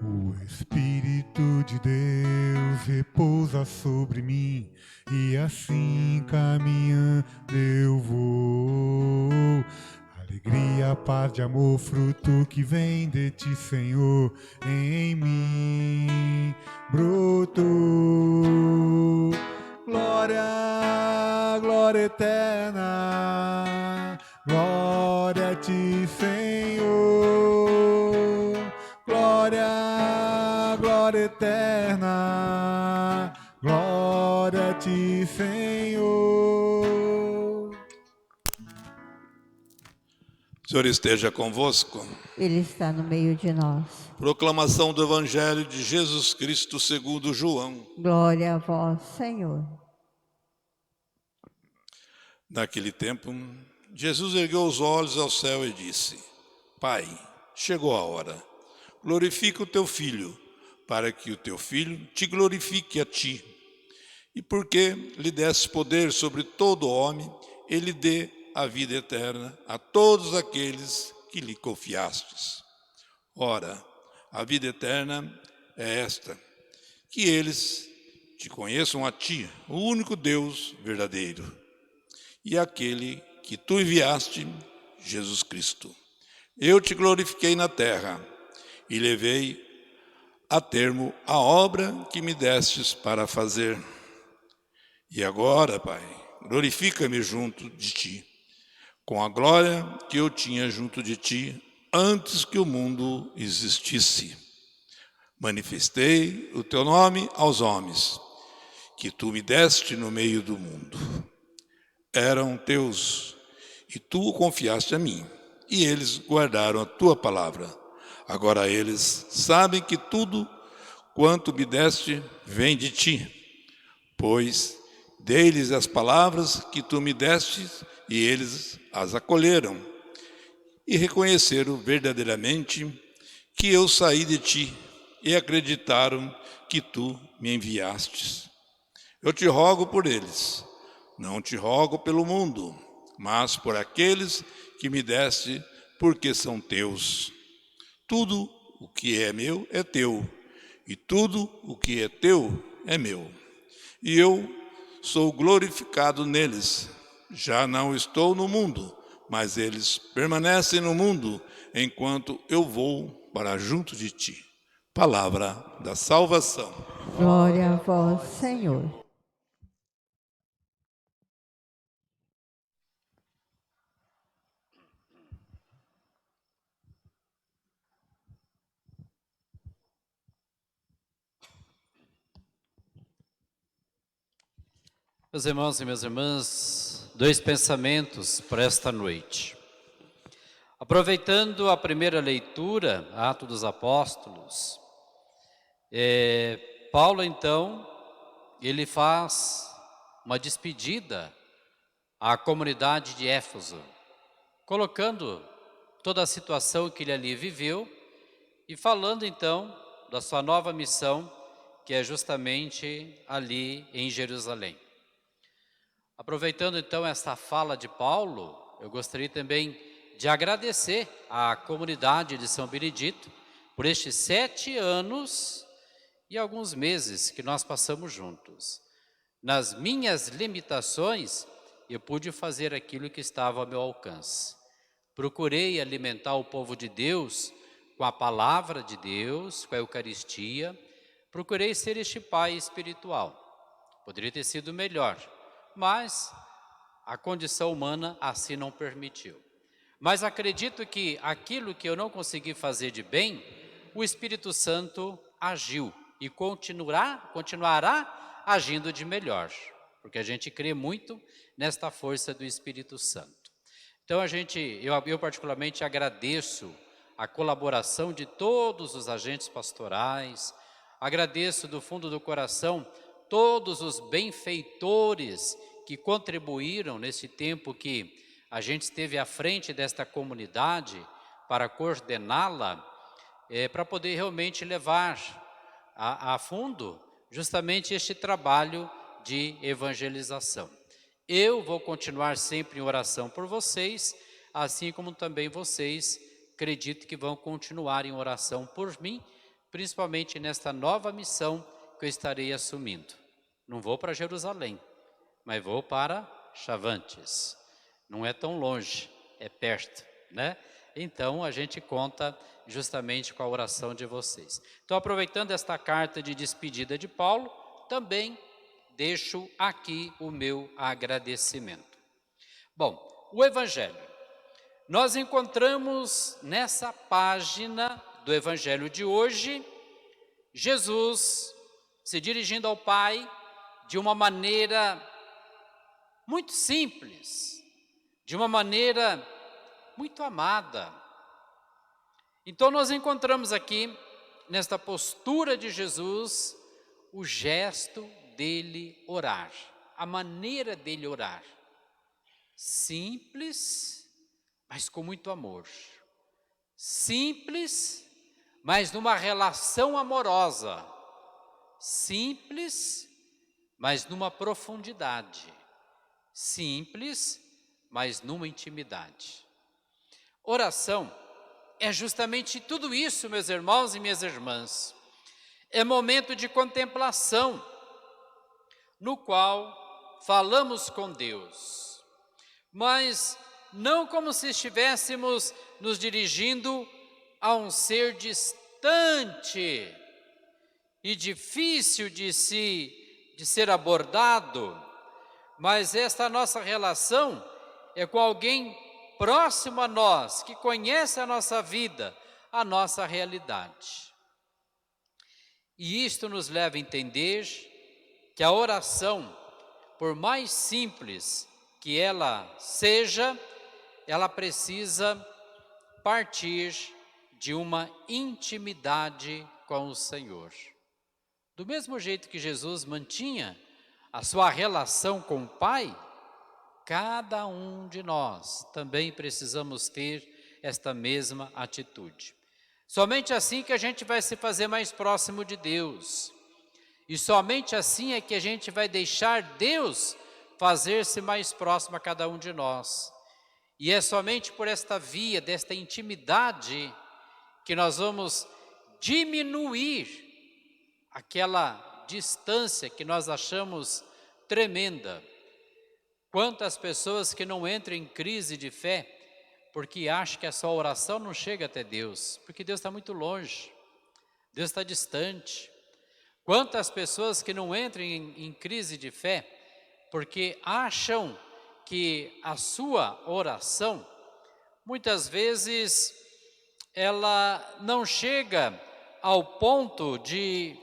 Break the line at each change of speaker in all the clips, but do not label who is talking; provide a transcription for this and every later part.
O Espírito de Deus repousa sobre mim, e assim caminhando eu vou. Alegria, paz de amor, fruto que vem de ti, Senhor, em mim brotou. Glória, glória eterna, glória a ti, Senhor. Glória, glória eterna, glória a ti, Senhor.
O Senhor esteja convosco.
Ele está no meio de nós.
Proclamação do Evangelho de Jesus Cristo segundo João.
Glória a vós, Senhor.
Naquele tempo, Jesus ergueu os olhos ao céu e disse: Pai, chegou a hora. Glorifica o teu Filho, para que o teu Filho te glorifique a ti. E porque lhe deste poder sobre todo homem, ele dê a vida eterna a todos aqueles que lhe confiastes. Ora, a vida eterna é esta, que eles te conheçam a ti, o único Deus verdadeiro, e aquele que tu enviaste, Jesus Cristo. Eu te glorifiquei na terra e levei a termo a obra que me destes para fazer. E agora, Pai, glorifica-me junto de ti, com a glória que eu tinha junto de ti antes que o mundo existisse. Manifestei o teu nome aos homens, que tu me deste no meio do mundo. Eram teus, e tu o confiaste a mim, e eles guardaram a tua palavra. Agora eles sabem que tudo quanto me deste vem de ti, pois dei-lhes as palavras que tu me deste, e eles as acolheram, e reconheceram verdadeiramente que eu saí de ti, e acreditaram que tu me enviastes. Eu te rogo por eles, não te rogo pelo mundo, mas por aqueles que me deste, porque são teus. Tudo o que é meu é teu, e tudo o que é teu é meu. E eu sou glorificado neles. Já não estou no mundo, mas eles permanecem no mundo, enquanto eu vou para junto de ti. Palavra da salvação.
Glória a vós, Senhor.
Meus irmãos e minhas irmãs, dois pensamentos para esta noite. Aproveitando a primeira leitura, Atos dos Apóstolos, Paulo então, ele faz uma despedida à comunidade de Éfeso, colocando toda a situação que ele ali viveu e falando então da sua nova missão, que é justamente ali em Jerusalém. Aproveitando então esta fala de Paulo, eu gostaria também de agradecer à comunidade de São Benedito por estes 7 anos e alguns meses que nós passamos juntos. Nas minhas limitações, eu pude fazer aquilo que estava ao meu alcance. Procurei alimentar o povo de Deus com a palavra de Deus, com a Eucaristia. Procurei ser este pai espiritual. Poderia ter sido melhor, mas a condição humana assim não permitiu. Mas acredito que aquilo que eu não consegui fazer de bem, o Espírito Santo agiu e continuará agindo de melhor, porque a gente crê muito nesta força do Espírito Santo. Então eu particularmente agradeço a colaboração de todos os agentes pastorais, agradeço do fundo do coração todos os benfeitores que contribuíram nesse tempo que a gente esteve à frente desta comunidade para coordená-la, para poder realmente levar a fundo justamente este trabalho de evangelização. Eu vou continuar sempre em oração por vocês, assim como também vocês acredito que vão continuar em oração por mim, principalmente nesta nova missão que eu estarei assumindo. Não vou para Jerusalém, mas vou para Chavantes. Não é tão longe, é perto, né? Então a gente conta justamente com a oração de vocês. Então, aproveitando esta carta de despedida de Paulo, também deixo aqui o meu agradecimento. Bom, o Evangelho. Nós encontramos nessa página do Evangelho de hoje, Jesus se dirigindo ao Pai de uma maneira muito simples, de uma maneira muito amada. Então nós encontramos aqui, nesta postura de Jesus, o gesto dele orar, a maneira dele orar. Simples, mas com muito amor. Simples, mas numa relação amorosa. Simples, mas numa profundidade. Simples, mas numa intimidade. Oração é justamente tudo isso, meus irmãos e minhas irmãs. É momento de contemplação, no qual falamos com Deus, mas não como se estivéssemos nos dirigindo a um ser distante e difícil de ser abordado, mas esta nossa relação é com alguém próximo a nós, que conhece a nossa vida, a nossa realidade. E isto nos leva a entender que a oração, por mais simples que ela seja, ela precisa partir de uma intimidade com o Senhor. Do mesmo jeito que Jesus mantinha a sua relação com o Pai, cada um de nós também precisamos ter esta mesma atitude. Somente assim que a gente vai se fazer mais próximo de Deus. E somente assim é que a gente vai deixar Deus fazer-se mais próximo a cada um de nós. E é somente por esta via, desta intimidade, que nós vamos diminuir aquela distância que nós achamos tremenda. Quantas pessoas que não entram em crise de fé porque acham que a sua oração não chega até Deus, porque Deus está muito longe, Deus está distante. Quantas pessoas que não entram em crise de fé porque acham que a sua oração, muitas vezes, ela não chega ao ponto de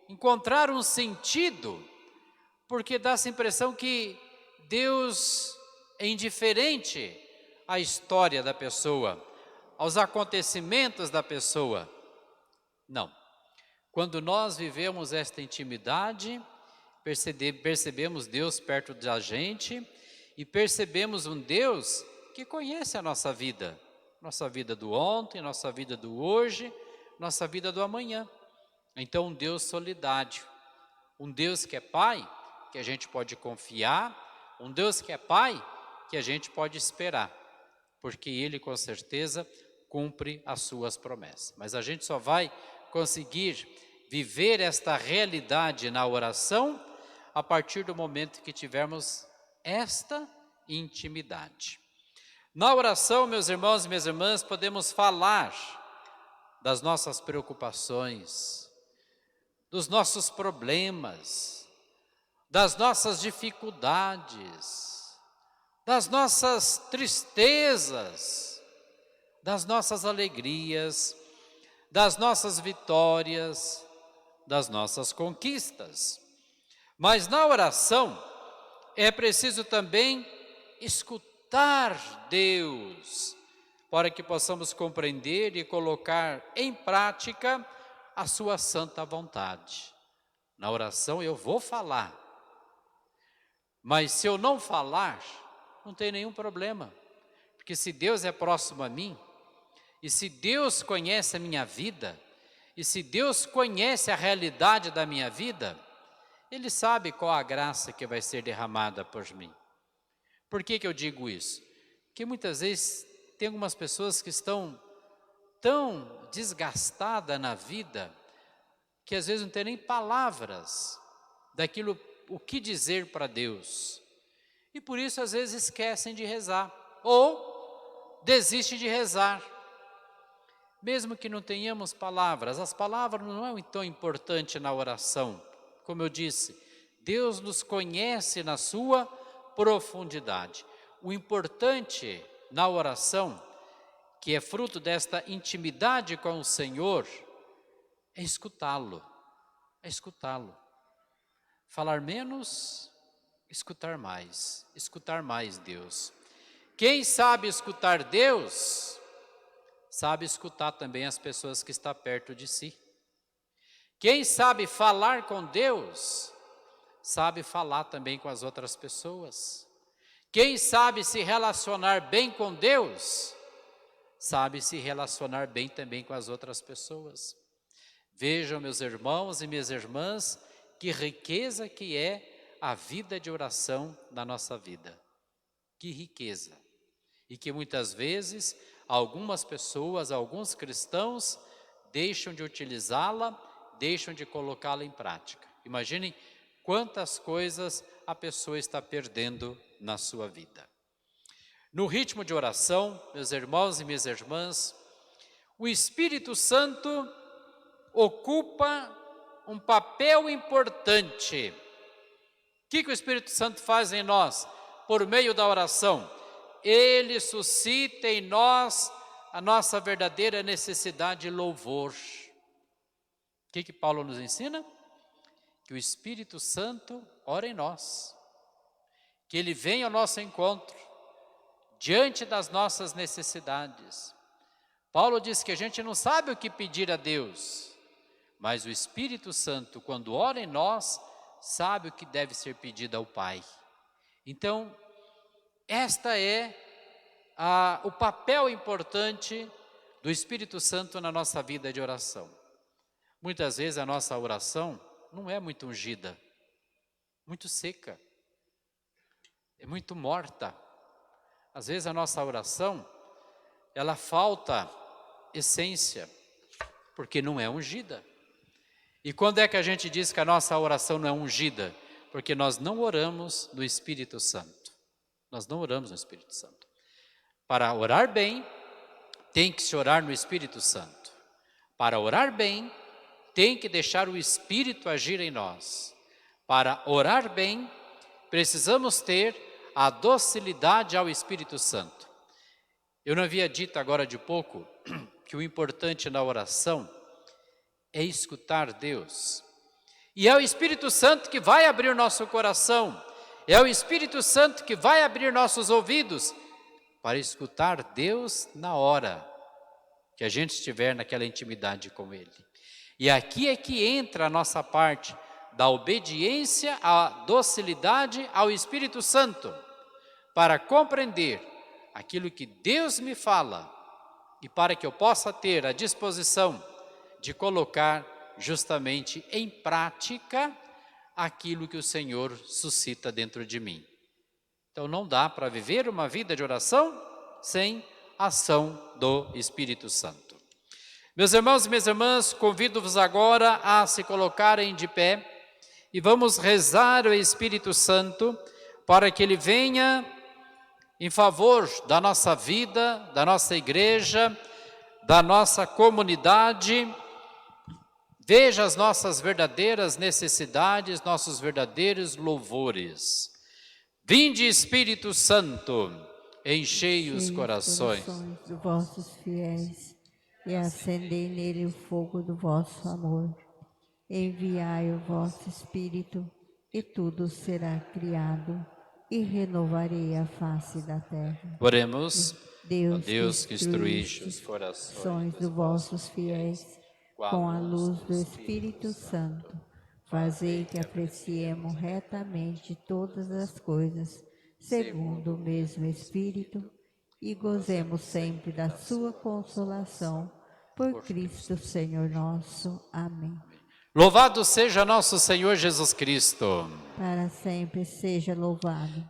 encontrar um sentido, porque dá essa impressão que Deus é indiferente à história da pessoa, aos acontecimentos da pessoa. Não. Quando nós vivemos esta intimidade, percebemos Deus perto da gente e percebemos um Deus que conhece a nossa vida do ontem, nossa vida do hoje, nossa vida do amanhã. Então um Deus solidário, um Deus que é Pai, que a gente pode confiar, um Deus que é Pai, que a gente pode esperar, porque Ele com certeza cumpre as suas promessas. Mas a gente só vai conseguir viver esta realidade na oração a partir do momento que tivermos esta intimidade. Na oração, meus irmãos e minhas irmãs, podemos falar das nossas preocupações, dos nossos problemas, das nossas dificuldades, das nossas tristezas, das nossas alegrias, das nossas vitórias, das nossas conquistas. Mas na oração é preciso também escutar Deus, para que possamos compreender e colocar em prática a sua santa vontade. Na oração eu vou falar, mas se eu não falar, não tem nenhum problema, porque se Deus é próximo a mim, e se Deus conhece a minha vida, e se Deus conhece a realidade da minha vida, Ele sabe qual a graça que vai ser derramada por mim. Por que eu digo isso? Porque muitas vezes tem algumas pessoas que estão tão desgastadas na vida, que às vezes não tem nem palavras daquilo, o que dizer para Deus. E por isso às vezes esquecem de rezar, ou desistem de rezar. Mesmo que não tenhamos palavras, as palavras não é tão importante na oração. Como eu disse, Deus nos conhece na sua profundidade. O importante na oração, que é fruto desta intimidade com o Senhor, é escutá-lo, Falar menos, escutar mais Deus. Quem sabe escutar Deus, sabe escutar também as pessoas que estão perto de si. Quem sabe falar com Deus, sabe falar também com as outras pessoas. Quem sabe se relacionar bem com Deus, sabe se relacionar bem também com as outras pessoas. Vejam, meus irmãos e minhas irmãs, que riqueza que é a vida de oração na nossa vida. Que riqueza. E que muitas vezes algumas pessoas, alguns cristãos, deixam de utilizá-la, deixam de colocá-la em prática. Imaginem quantas coisas a pessoa está perdendo na sua vida. No ritmo de oração, meus irmãos e minhas irmãs, o Espírito Santo ocupa um papel importante. O que o Espírito Santo faz em nós? Por meio da oração, ele suscita em nós a nossa verdadeira necessidade de louvor. O que Paulo nos ensina? Que o Espírito Santo ora em nós, que ele vem ao nosso encontro, diante das nossas necessidades. Paulo diz que a gente não sabe o que pedir a Deus, mas o Espírito Santo, quando ora em nós, sabe o que deve ser pedido ao Pai. Então, esta é o papel importante do Espírito Santo na nossa vida de oração. Muitas vezes a nossa oração não é muito ungida, muito seca, é muito morta. Às vezes a nossa oração, ela falta essência, porque não é ungida. E quando é que a gente diz que a nossa oração não é ungida? Porque nós não oramos no Espírito Santo. Nós não oramos no Espírito Santo. Para orar bem, tem que se orar no Espírito Santo. Para orar bem, tem que deixar o Espírito agir em nós. Para orar bem, precisamos ter a docilidade ao Espírito Santo. Eu não havia dito agora de pouco que o importante na oração é escutar Deus. E é o Espírito Santo que vai abrir nosso coração, é o Espírito Santo que vai abrir nossos ouvidos para escutar Deus na hora que a gente estiver naquela intimidade com Ele. E aqui é que entra a nossa parte da obediência, a docilidade ao Espírito Santo, para compreender aquilo que Deus me fala e para que eu possa ter a disposição de colocar justamente em prática aquilo que o Senhor suscita dentro de mim. Então não dá para viver uma vida de oração sem ação do Espírito Santo. Meus irmãos e minhas irmãs, convido-vos agora a se colocarem de pé e vamos rezar o Espírito Santo para que ele venha em favor da nossa vida, da nossa igreja, da nossa comunidade. Veja as nossas verdadeiras necessidades, nossos verdadeiros louvores. Vinde, Espírito Santo, enchei os corações
dos vossos fiéis e acendei nele o fogo do vosso amor. Enviai o vosso Espírito e tudo será criado e renovarei a face da terra.
Oremos.
Deus
que instruíste os corações
dos vossos fiéis com a luz do Espírito Santo, fazei que apreciemos retamente todas as coisas, segundo o mesmo Espírito, e gozemos sempre da sua consolação, por Cristo Senhor nosso. Amém.
Louvado seja nosso Senhor Jesus Cristo.
Para sempre seja louvado.